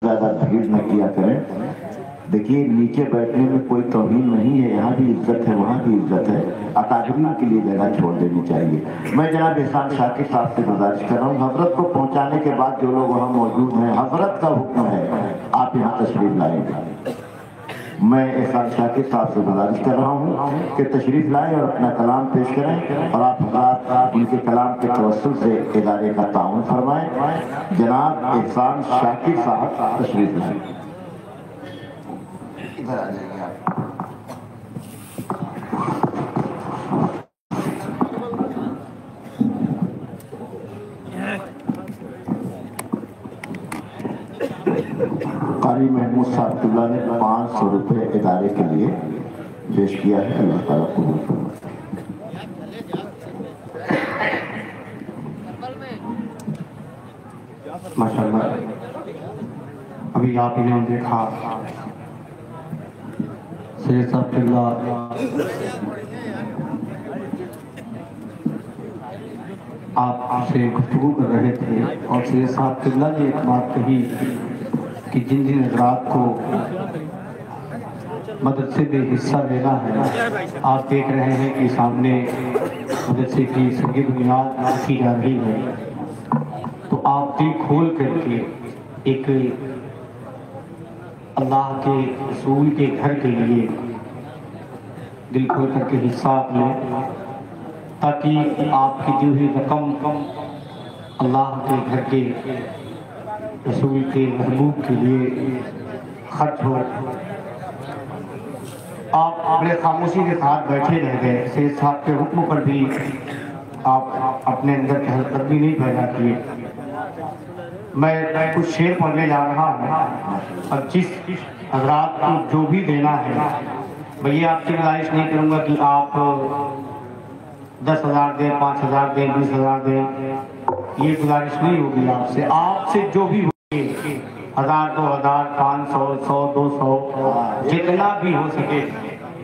ज्यादा भीड़ न किया करें। देखिए नीचे बैठने में कोई तौहीन नहीं है, यहाँ भी इज्जत है, वहाँ भी इज्जत है। अकादमीन के लिए जगह छोड़ देनी चाहिए। मैं जनाब एहसान शाकिर साहब से गुजारिश कर रहा हूँ, हजरत को पहुँचाने के बाद जो लोग वहाँ मौजूद हैं, हजरत का हुक्म है आप यहाँ तशरीफ लाएंगे। मैं एहसान शाकिर साहब से गुजारिश कर रहा हूँ कि तशरीफ लाएं और अपना कलाम पेश करें और आप हज़रात उनके कलाम के तवस्सुल से इदारे का ताउन फरमाएं। जनाब एहसान शाकिर साहब तशरीफ लाएं। इधर आ जाइए आप। कारी महमूद साहब ने 500 रुपये इदारे के लिए पेश किया है। अल्लाह ताला कबूल फरमाए। माशाअल्लाह, अभी आपने देखा सैयद साहब किबला आपसे गुफ्तगू कर रहे थे और सैयद साहब किबला ने एक बात कही कि जिन जिन हज़रात को मदरसे में हिस्सा लेना है, आप देख रहे हैं कि सामने मदरसे की संगी बुनियाद रखी जा रही है, तो आप दिल खोल करके एक अल्लाह के रसूल के घर के लिए दिल खोल करके हिस्सा लें, ताकि आपकी दी हुई रकम अल्लाह के घर के रसूल के महबूब के लिए खर्च हो। आप बड़े खामोशी के साथ बैठे रह गए। सैयद साहब के हुक्म पर भी आप अपने अंदर चहलकदमी नहीं पैदा किए। मैं कुछ शेर पढ़ने जा रहा हूँ और जिस हज़रात को जो भी देना है, भैया आपसे गुजारिश नहीं करूँगा कि आप 10,000 दें, 5,000 दें, 20,000 दें, ये गुजारिश नहीं होगी आपसे। आपसे जो भी 1,000, 2,000, 500, 100, 200 जितना भी हो सके।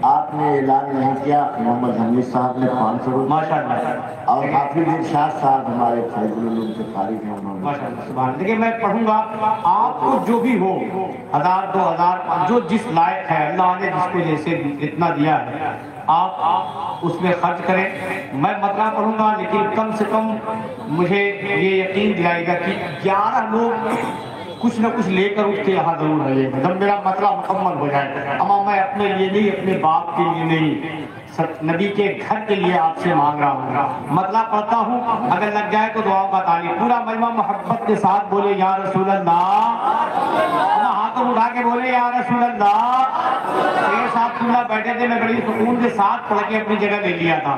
आपने ऐलान नहीं किया, मोहम्मद हमीद साहब ने 500 रुपये माशाअल्लाह, और हाफिज इरशाद साहब हमारे फैजुल उलूम से फारिग हैं, उन्होंने माशाअल्लाह सुभान। देखिए मैं पढ़ूंगा, आपको जो भी हो 1,000, 2,000 जो जिस लायक है, अल्लाह ने जिसको जैसे जितना दिया है आप उसमें खर्च करें। मैं मतलब पढ़ूंगा, लेकिन कम से कम मुझे ये यकीन दिलाएगा कि 11 लोग कुछ न कुछ लेकर उठ के यहाँ जरूर आइएगा जब मेरा मतलब मुकम्मल हो जाए। अमा मैं अपने लिए नहीं, अपने बाप के लिए नहीं, नबी के घर के लिए आपसे मांग रहा हूँ। मतलब पढ़ता हूँ, अगर लग जाए तो दुआओं का तालीम। पूरा मजमा मोहब्बत के साथ बोले या रसूल अल्लाह, हाथों उठा के बोले या रसूल अल्लाह। मेरे साथ पूरा बैठे थे, मैं बड़ी सुकून के साथ पढ़ के अपनी जगह ले लिया था।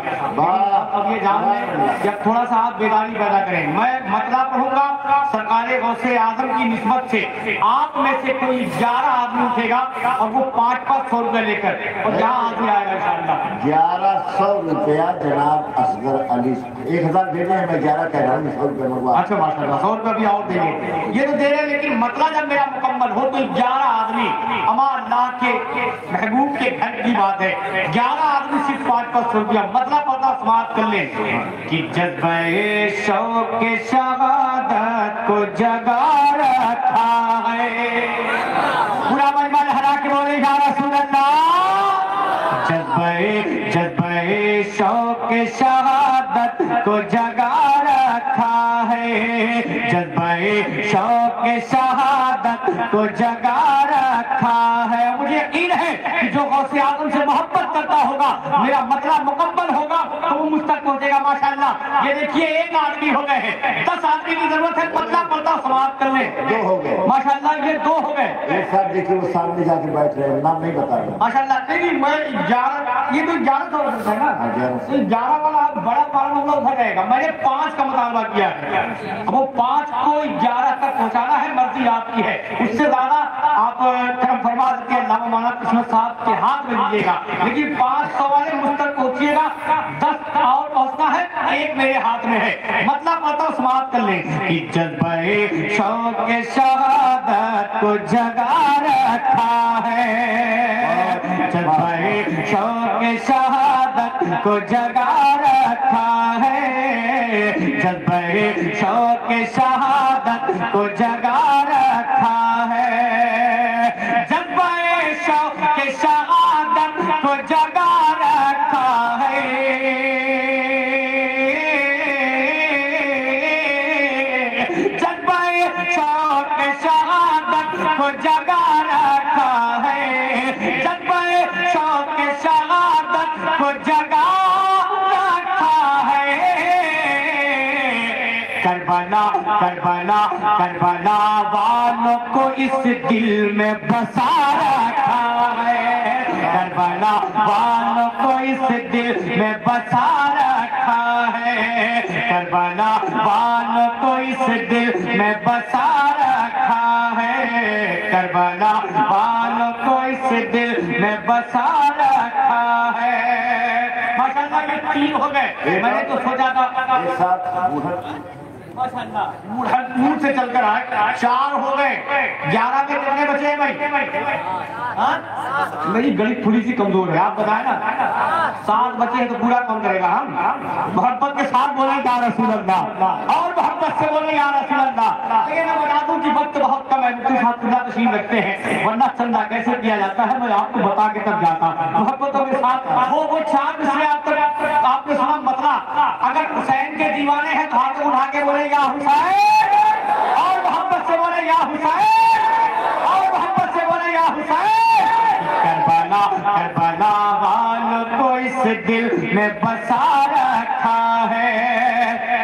अब ये जान लें, जब थोड़ा सा आप बेदारी पैदा करें। मैं मतलब पढ़ूंगा, सरकारे गौसे आजम की निस्बत से आप में से कोई 11 आदमी उठेगा और वो 500 रुपए लेकर, और जहाँ आदमी आएगा इंशाअल्लाह 1100 रुपया जनाब असगर अली 1000 देने हैं, मैं 11 कह रहा हूँ, 100 रुपये मंगवा। अच्छा माशाअल्लाह, 100 रुपये भी और देंगे, ये तो दे रहे, लेकिन मतलब जब मेरा मुकम्मल हो तो 11 आदमी, अमा अल्लाह के महबूब के घर की बात है, 11 आदमी सिर्फ 500 रुपया। मतलब पता समाप्त कर ले कि जज्बे शौक के शहादत को जगा रखा है। पूरा मजमा लहरा के बोले या रसूल अल्लाह। जज्बे शौक के शहादत को जगा रखा है, जज्बे शौक के शहादत को जगा रखा है। मुझे यकीन है कि जो गौसे आजम से मोहब्बत करता होगा, मेरा मतलब मुकम्मल होगा तो वो मुझ तक पहुंचेगा। माशाअल्लाह, ये देखिए 1 आदमी हो गए हैं, 10 आदमी की जरूरत है। मतलब पढ़ता समाप्त कर ले, 2 हो गए माशाअल्लाह, ये 2 हो गए। एक साथ देखिए वो सामने जाके बैठ रहे हैं, नाम नहीं बता रहे माशाअल्लाह। नहीं मैं 11, ये तो 1100 है ना, 11 वाला बड़ा पालन हम लोग भर जाएगा। मैंने 5 का मुतालबा किया है, अब वो 5 को 11 तक पहुंचाना है, मर्जी आपकी है। उससे ज्यादा आप करम फरमा सकते हैं, अल्लाह मौलाना किस्मत साहब के हाथ में दीजिएगा, लेकिन 500 वाले मुझ तक पहुंचिएगा। 10 और पहुंचना है, 1 मेरे हाथ में है। मतलब पता समाप्त कर ले कि जज्बे शौक के शहादत को जगा रखा है, जज्बे शौक के शहादत को जगा रखा है, जज्बे शौक के शहादत को जगा रखा है। کو جگا رکھا ہے، جذبۂ شوق شہادت کو جگا رکھا ہے۔ کربلا کربلا کربلا والوں کو اس دل میں بسا رکھا ہے، کربلا والوں کو اس دل میں بسا رکھا ہے، کربلا والوں کو اس دل میں بسا رکھا ہے، کربلا والوں کو اس دل میں بسا رکھا ہے۔ ماشاءاللہ یہ 3 ہو گئے، میں نے تو سوچا تھا ماشاءاللہ سے چل کر آئے 4 ہو گئے، 11 کے کتنے بچے ہیں بھائی؟ میری گڑی تھوڑی سی کمزور ہے، آپ بتائیں نا 7 بچے ہیں تو پورا کم کرے گا ہم۔ محبت کے ساتھ بولیں یا رسول اللہ، اور محبت سے بولیں یا رسول اللہ۔ لیکن میں بتا دوں کہ وقت بہت کم ہے، مجھے ساتھ خدا تشریف رکھتے ہیں، ورنہ چندہ کیسے کیا جاتا ہے میں آپ کو بتا کے تب جاتا۔ محبتوں کے ساتھ وہ چاند سے آپ نے سنا مطلب، اگر حسین کے دیوانے ہیں تو ہاتھ اٹھا کے بولے یا حسین، اور محبت سے بولے یا حسین، اور محبت سے بولے یا حسین۔ کربلا کربلا والوں کو اس دل میں بسا رکھا ہے،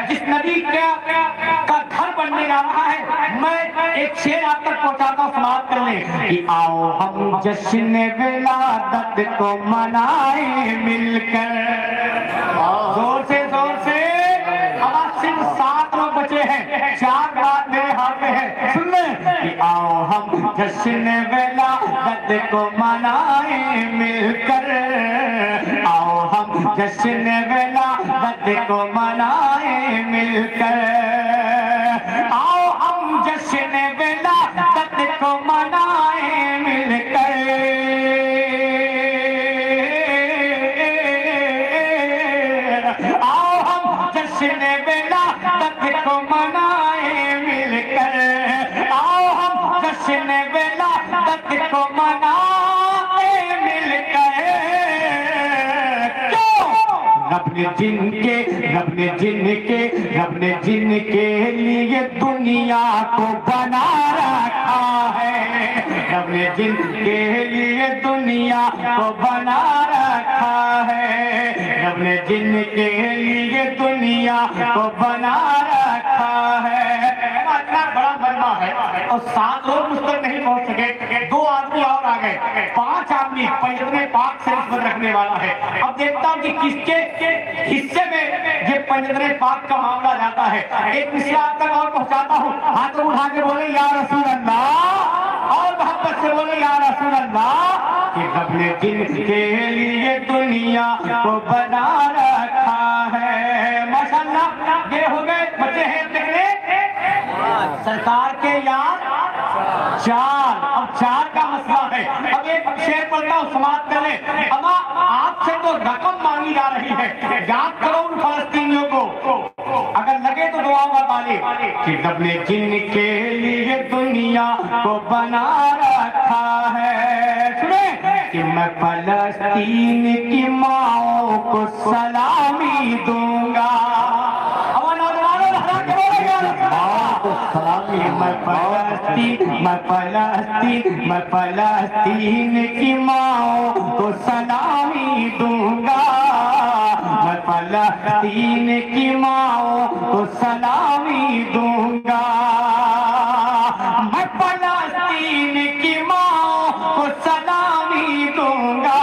جس نبی کا گھر بننے جا رہا ہے۔ میں ایک شعر آپ تک پہنچاتا ہوں، سماعت کر لیں کہ آؤ ہم جشن ولادت کو منائیں مل کر، زور سے زور سے۔ اب صرف 7 لوگ بچے ہیں، 4 بات میرے ہاتھ میں ہے، سن لیں کہ آؤ ہم جشن ولادت کو منائیں مل کر، آؤ ہم جشن ولادت کو منائیں مل کر، آؤ ہم جشن ولادت کو منائیں مل کر، آؤ ہم جشن ولادت کو منائیں مل کر، آؤ ہم جشن ولادت کو منائیں مل کر۔ رب نے جن کے لیے دنیا کو بنا رکھا ہے، رب نے جن کے لیے دنیا کو بنا رکھا ہے، رب نے جن کے لیے دنیا کو بنا رکھا ہے۔ اتنا بڑا مجمع ہے اور 7 لوگ مجھ تک نہیں پہنچ سکے، 2 آدمی اور آ گئے، 5 آدمی پنجتنے پاک سے نسبت رکھنے والا ہے۔ اب دیکھتا ہوں کہ کس کے حصے میں یہ پنجتنے پاک کا معاملہ جاتا ہے۔ ایک مصرع آپ تک اور پہنچاتا ہوں، ہاتھ اٹھا کے بولے یا رسول اللہ، اور محبت سے بولے یا رسول اللہ، کہ رب نے جن کے لیے دنیا کو بنا رکھا ہے۔ ماشاءاللہ یہ ہو گئے بچے ہیں کتنے؟ سرکار کے یاد 4، اب 4 کا مسئلہ ہے۔ اب ایک شعر پڑھتا ہوں، سماعت کر لیں۔ اما آپ سے تو رقم مانگی جا رہی ہے، یاد کرو ان فلسطینیوں کو، اگر لگے تو دعا بتا لے کہ رب نے جن کے لیے دنیا کو بنا رکھا ہے۔ سنیں کہ میں فلسطین کی ماؤں کو سلامی دوں گا، میں فلسطین کی ماؤں کو سلامی دوں گا، میں فلسطین کی ماؤں کو سلامی دوں گا، میں فلسطین کی ماؤں کو سلامی دوں گا،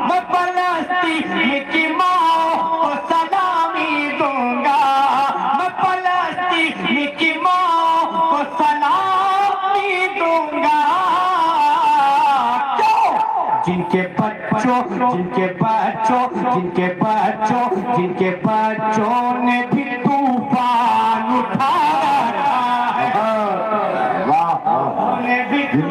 میں فلسطین کی ماؤں کو سلامی دوں گا، میں فلسطین کی ماؤں کو سلامی دوں گا۔ جن کے بچوں نے بھی طوفان اٹھا رکھا ہے، جن کے بچوں نے بھی طوفان اٹھا رکھا ہے، جن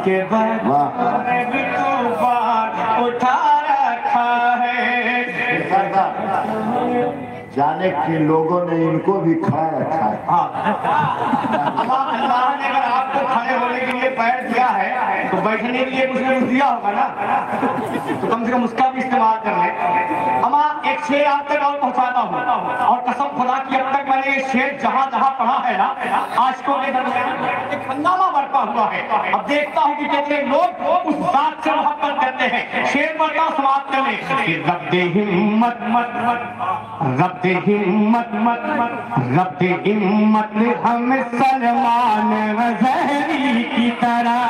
کے بچوں نے بھی طوفان اٹھا رکھا ہے۔ جانے کہ لوگوں نے ان کو بھی کھا رکھا ہے۔ اللہ نے اگر آپ کو کھڑے ہونے کے لیے پیر دیا ہے تو بیٹھنے کے لیے کچھ نہ کچھ دیا ہوگا نا، تو کم سے کم اس کا بھی استعمال کر لیں۔ اما ایک شعر آپ تک اور پہنچاتا ہوں، اور قسم خدا کی اب تک میں نے یہ شعر جہاں جہاں پڑھا ہے نا، عاشقوں کے درمیان ایک ہنگامہ برپا ہوا ہے۔ اب دیکھتا ہوں کہ کتنے لوگ اس ذات سے محبت کرتے ہیں۔ شعر پڑھتا ہوں، سماعت کر لیں۔ رب دے ہمت مت رب دے ہمت مت رب دے ہمت ہم سلمان غزہری کی طرح۔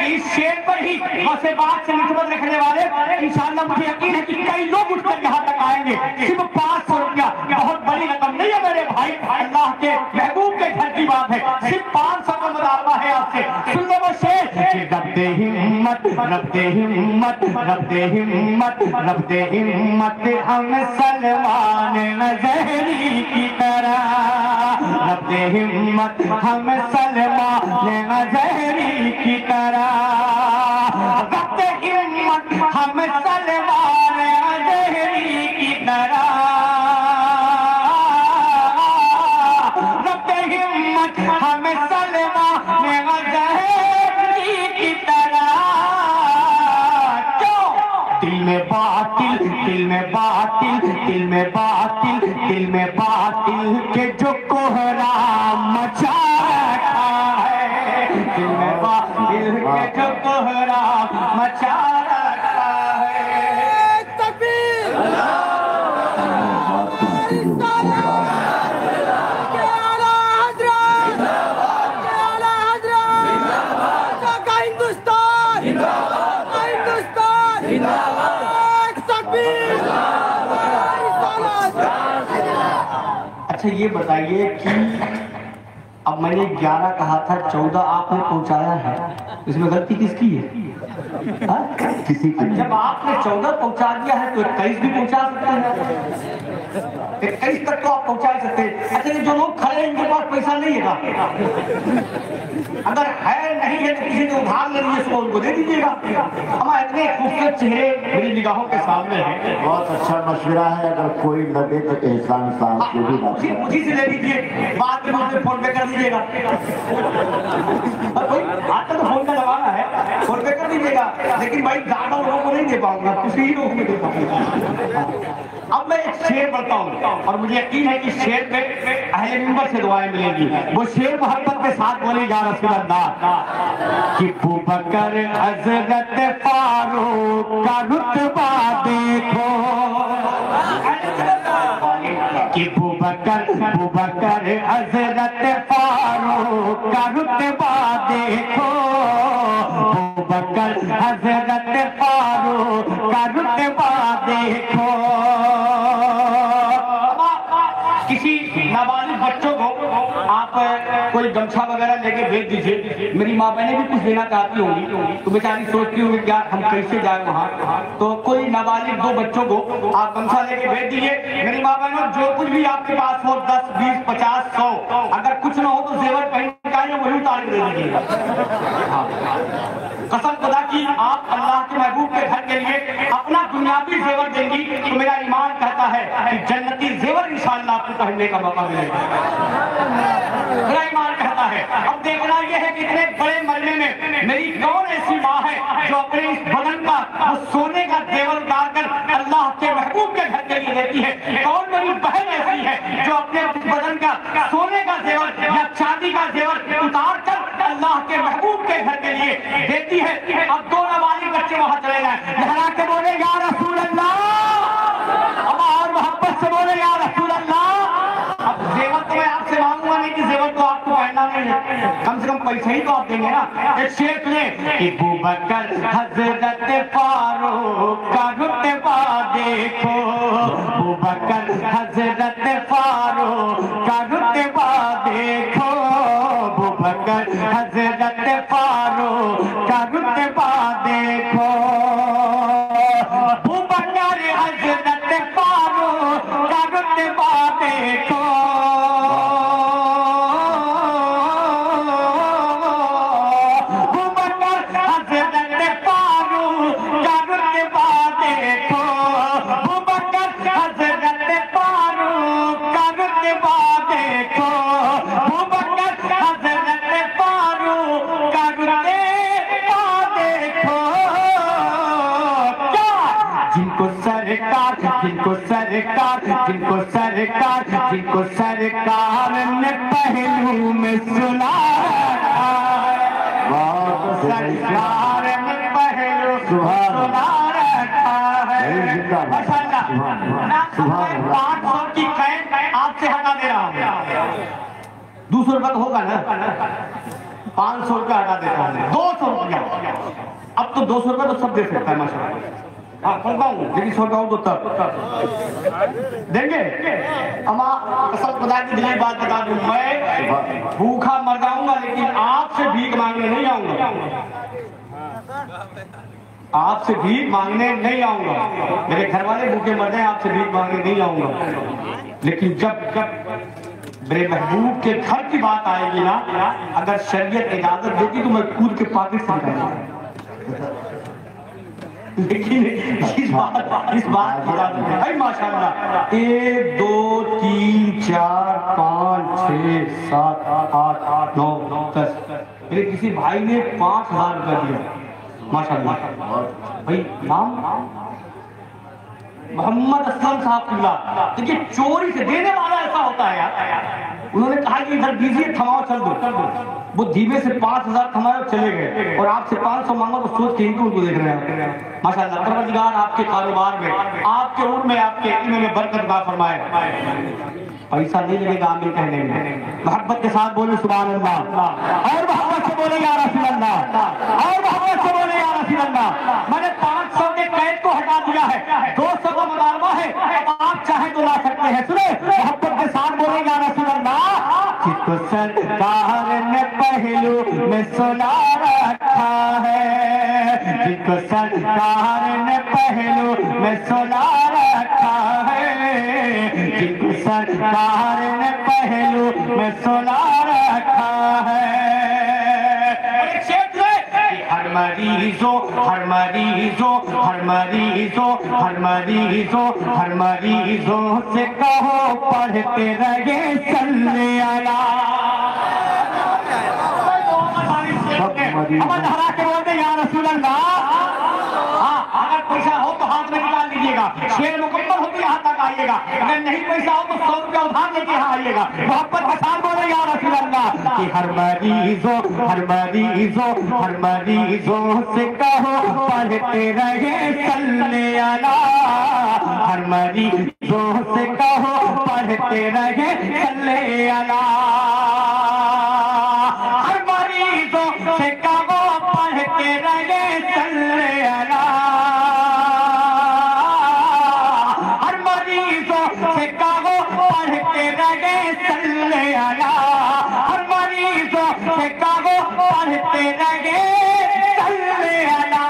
اس شعر پر ہی واسے بات سے نسبت رکھنے والے انشاءاللہ مجھے یقین ہے کہ کئی لوگ اٹھ کر یہاں تک آئیں گے۔ صرف 500 روپیہ بہت بڑی رقم نہیں ہے میرے بھائی، اللہ کے محبوب کے گھر کی بات ہے، صرف 500 کا مطالبہ ہے آپ سے۔ سن لو وہ شعر، رب دے ہمت رب دے ہمت رب دے ہمت رب دے ہمت ہم سلمان غزہری کی طرح، رب دے ہمت ہم سلمان غزہری کی طرح، رب دے ہمت ہم سلمان غزہری کی طرح، رب دے ہمت ہم سلمان غزہری کی طرح۔ کیوں؟ دل میں باطل دل میں باطل دل میں باطل دل میں باطل کے جو کوہرام مچا رکھا ہے، دل میں باطل کے جو کوہرام مچا رکھا ہے۔ تکبیر! اچھا یہ بتائیے کہ اب میں نے 11 کہا تھا، 14 آپ نے پہنچایا ہے، اس میں غلطی کس کی ہے؟ کسی کی نہیں۔ جب آپ نے 14 پہنچا دیا ہے تو 21 بھی پہنچا سکتے ہیں، 21 تک تو آپ پہنچا سکتے ہیں۔ اچھا یہ جو لوگ کھڑے ہیں ان کے پاس پیسہ نہیں ہے، اگر ہے نہیں ہے تو کسی نے ادھار لے لیے ان کو دے دیجیے گا۔ ہمارے اتنے خوبصورت چہرے میری نگاہوں کے سامنے ہیں۔ بہت اچھا مشورہ ہے، اگر کوئی لگے تو احسان صاحب سے بھی بات کریں۔ مجھے سے لے لیجیے، بعد میں مجھے فون پے کر دیجیے گا، آج تک تو فون کا زمانہ ہے، فون پے کر دیجیے گا، لیکن بھائی زیادہ لوگوں کو نہیں دے پاؤں گا، کسی ہی لوگوں کو دے پاؤں گا۔ اب میں ایک شعر پڑھتا ہوں اور مجھے یقین ہے کہ شعر پہ اہل منبر سے دعائیں ملیں گی۔ وہ شعر محبت کے ساتھ بولے یا رسول اللہ کہ ابوبکر حضرت فاروق کا رتبہ دیکھو، کہ ابوبکر حضرت فاروق کا رتبہ دیکھو، ابوبکر حضرت فاروق کا رتبہ دیکھو۔ کسی نابالغ بچوں کو آپ کوئی گمچھا وغیرہ لے کے بھیج دیجیے، میری ماں بہنیں بھی کچھ دینا چاہتی ہوں گی تو بیچاری سوچتی ہوں گی کیا ہم کیسے جائیں وہاں، تو کوئی نابالغ 2 بچوں کو آپ گمچھا لے کے بھیج دیجیے۔ میری ماں بہنوں جو کچھ بھی آپ کے پاس ہو 10 20 50 100، اگر کچھ نہ ہو تو زیور پہن کے آئیے، وہی اتار کے دے دیجیے گا۔ قسم خدا کی آپ اللہ کے محبوب کے گھر کے لیے اپنا دنیاوی زیور دیں گی تو میرا ایمان کہتا ہے کہ جنتی زیور انشاءاللہ آپ کو پہننے کا موقع ملے گا، میرا ایمان کہتا ہے۔ اب دیکھنا یہ ہے کہ اتنے بڑے مرنے میں میری کون ایسی ماں ہے جو اپنے اس بدن کا وہ سونے کا زیور اتار کر اللہ کے محبوب کے گھر کے لیے دیتی ہے؟ کون میری بہن ایسی ہے جو اپنے بدن کا سونے کا زیور یا چاندی کا زیور اتار کر اللہ کے محبوب کے گھر کے لیے دیتی ہے؟ اب 2 نابالغ بچے وہاں چلے جائیں، لہرا کے بولے یا رسول اللہ، اب اور محبت سے بولے یا رسول اللہ۔ اب زیور تو میں آپ سے مانگوں گا نہیں کہ زیور تو آپ کو پہننا نہیں ہے، کم سے کم پیسے ہی تو آپ دیں گے نا۔ ایک شعر سنیں، ابوبکر حضرت فاروق کا رتبہ دیکھو، ابوبکر حضرت فاروق کا رتبہ دیکھو، ابوبکر حضرت فاروق کا رتبہ دیکھو، ابوبکر حضرت فاروق کا رتبہ دیکھو، ابوبکر حضرت فاروق जिनको सरकार जिनको सरकार जिनको सरकार जिनको सरकार ने पहलू में सुला सरकार ने पहलू सुना रखा है। 500 की कैद आपसे हटा दे रहा हूँ। 200 रुपया तो होगा ना, 500 रुपया हटा देता हूँ, 200 रुपया। अब तो 200 रुपया तो सब दे सकता है माशाल्लाह। हाँ करता हूँ, लेकिन 100 रुपया हो तो तब देंगे। अम्मा असल खुदा की दिली बात बता दूं, मैं भूखा मर जाऊंगा लेकिन आपसे भीख मांगने नहीं आऊंगा, आपसे भीख मांगने नहीं आऊंगा। मेरे घर वाले भूखे मर जाए, आपसे भीख मांगने नहीं आऊंगा। लेकिन जब मेरे महबूब के घर की बात आएगी ना, अगर शरीयत इजाजत देगी तो मैं कूद के पाकिट से निकालूंगा। लेकिन इस बात भाई माशाल्लाह 1 2 3 4 5 6 7 8 9 10 मेरे किसी भाई ने 5000 रुपया दिया माशाल्लाह। भाई नाम मोहम्मद असलम साहब। देखिए चोरी से देने वाला ऐसा होता है यार। उन्होंने कहा कि इधर दीजिए, थमाओ चल दो। वो धीमे से 5000 थमाए चले गए और आपसे 500 मांगा तो सोच के इनको उनको देख रहे हैं माशाल्लाह। परवरदिगार आपके कारोबार में, आपके उम्र में, आपके इल्म में बरकत अता फरमाए। पैसा नहीं लगेगा आमीन कहने में। मोहब्बत के साथ बोले सुभान अल्लाह, और मोहब्बत से बोले या रसूल अल्लाह, और मोहब्बत से बोले या रसूल अल्लाह। मैंने 500 के कैद को हटा दिया है, 200 का मुदारवा है, आप चाहे तो ला सकते हैं। सुने मोहब्बत के साथ बोले या रसूल अल्लाह। जिसको सरकार ने पहलू में सुला रखा है, जिसको सरकार ने पहलू में सुला रखा है, जिसको सरकार ने पहलू में सुला रखा है। हर मरीजों हर मरीजों हर मरीजों हर मरीजों हर मरीजों से कहो पढ़ते रहे सल्ले अला। अमन हरा के बोलते या रसूल अल्लाह। हाँ अगर पैसा हो तो हाथ में निकाल लीजिएगा, शेर मुकम्मल हो तो यहाँ तक आइएगा। अगर नहीं पैसा हो तो 100 रुपया उधार लेके यहाँ आइएगा। मोहब्बत के साथ बोले या रसूल अल्लाह कि हर मरीजों हर मरीजों हर मरीजों से कहो पढ़ते रहे सल्ले अला। हर मरीजों से कहो पढ़ते रहे सल्ले अला। हर मरीजों से कहो पढ़ते रहे सल्ले अला। हर मरीजों से कहो पढ़ते रहे सल्ले अला। हर मरीजों से कहो पढ़ते रहे सल्ले अला।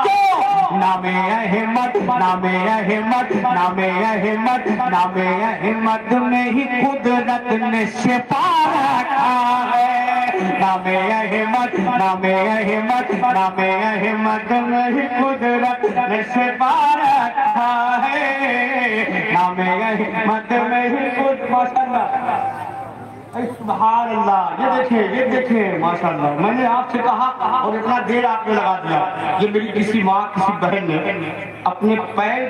क्यों नामे अहमद नामे अहमद नामे अहमद नामे अहमद में ही कुदरत ने शिफा रखा है। नामे अहमद नामे अहमद नामे अहमद में ही कुदरत ने शिफा रखा है। नामे अहमद में ही खुद माशाल्लाह सुभान अल्लाह। ये देखिए माशाल्लाह। मैंने आपसे कहा और इतना देर आपने लगा दिया। ये मेरी किसी माँ किसी बहन ने अपने पैर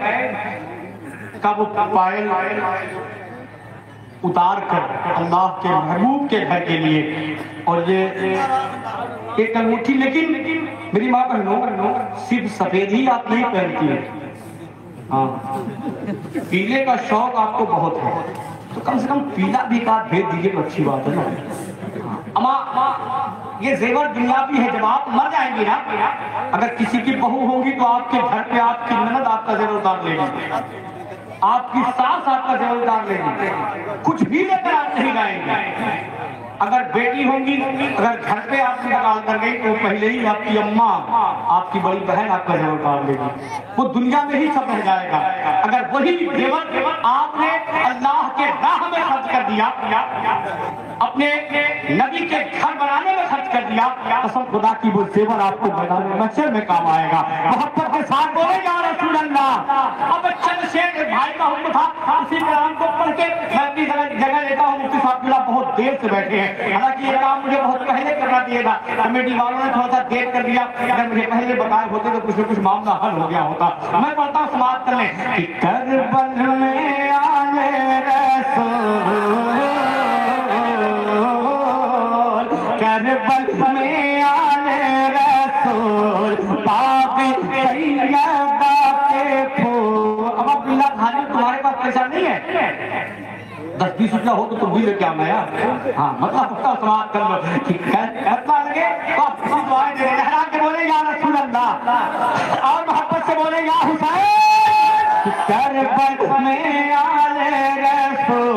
का वो पायल उतार कर अल्लाह के महबूब के घर के लिए, और ये एक अंगूठी, लेकिन मेरी माँ बहनों सिर्फ सफेद ही आप नहीं पहनती है। हाँ पीले का शौक आपको बहुत है, तो कम से कम पीला भी का भेज दीजिए तो अच्छी बात है ना। अम्मा ये जेवर दुनियावी है, जब आप मर जाएंगी ना, अगर किसी की बहू होंगी तो आपके घर पे आपकी ननद आपका जेवर उतार लेगी, आपकी सास आपका जेवर उतार लेगी, कुछ भी लेकर आप नहीं जाएंगे। अगर बेटी होंगी, अगर घर पे आपकी निकाल कर गई तो पहले ही आपकी अम्मा, आपकी बड़ी बहन आपका जेवर उतार लेगी, वो दुनिया में ही सब रह जाएगा। अगर वही जेवर आपने अल्लाह के राह में खर्च कर दिया, अपने नबी के घर बनाने में खर्च कर दिया, कसम खुदा की वो जेवर आपको बनाने मच्छर में काम आएगा। मोहब्बत के साथ बोले या रसूल अल्लाह। अब चंद शेर भाई का का हुक्म था, उसी कलाम को पढ़ के मैं अपनी जगह लेता हूँ। मुफ्ती साहब बहुत देर से बैठे हैं, हालांकि ये काम मुझे बहुत पहले करना चाहिए था, कमेटी वालों ने थोड़ा सा देर कर दिया। अगर मुझे पहले बताए होते तो कुछ न कुछ मामला हल हो गया होता। मैं पढ़ता हूँ, समाप्त कर लें कि करबल में आले रसूल, करबल में आले रसूल, पाक सैयदा के फूल। अब अब्दुल्ला खाली तुम्हारे पास पैसा नहीं है, 10-20 रुपया हो तो तुम भी लेके आना यार। हाँ मतलब उसका समाप्त कर लो कि करता लगे तो आप किसी दुआएं दे लहरा के बोले या रसूल अल्लाह, और मोहब्बत से बोले या हुसैन। करबल में आले रसूल,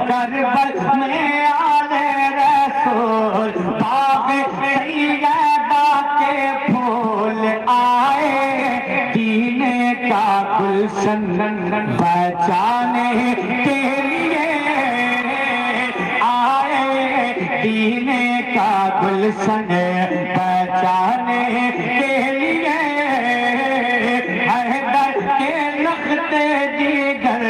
करबल में आले रसूल, पाक सैयदा के फूल आए, दीने का गुलशन बचाने के लिए आए, दीने का गुलशन बचाने के लिए, हैदर के लखते जिगर,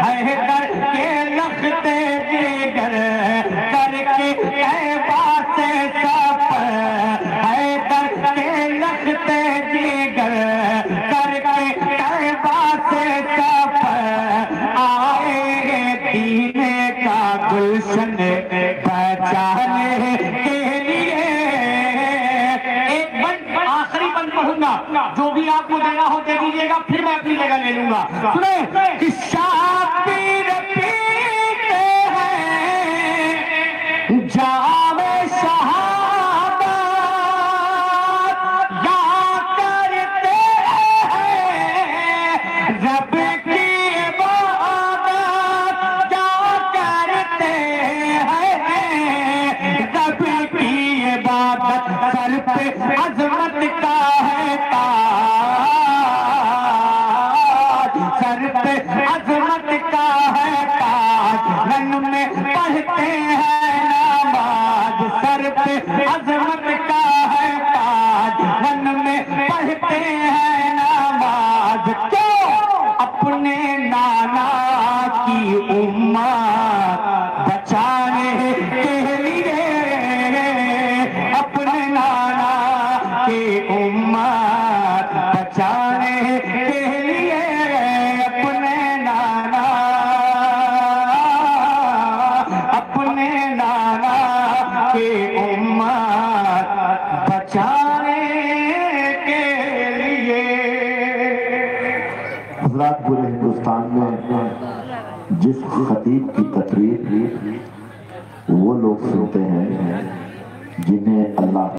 हैदर के लखते जिगर करके तैबा से सफर, हैदर के लखते जिगर करके तैबा से सफर आए, दीने का गुलशन बचाने के लिए। एक बंद आखिरी बंद पढ़ूंगा, जो भी आपको देना हो दे दीजिएगा, फिर मैं अपनी जगह ले लूंगा। सुने कि शाबीर पीते हैं जावे शहादत, या करते हैं रब की इबादत, या करते हैं रब की इबादत, सर पे अजमत का है ताज, सर पे अजमत का है ताज, रन में पढ़ते हैं नमाज, सर पे अजमत का है ताज, रन में पढ़ते हैं नमाज। क्यों? अपने नाना की उम्मत बचाने के लिए, अपने नाना की उम्मत बचाने के लिए, अपने नाना, अपने नाना की उम्मत बचाने के लिए। हज़रात, पूरे हिंदुस्तान में जिस खतीब की तकरीर वो लोग सुनते हैं जिन्हें अल्लाह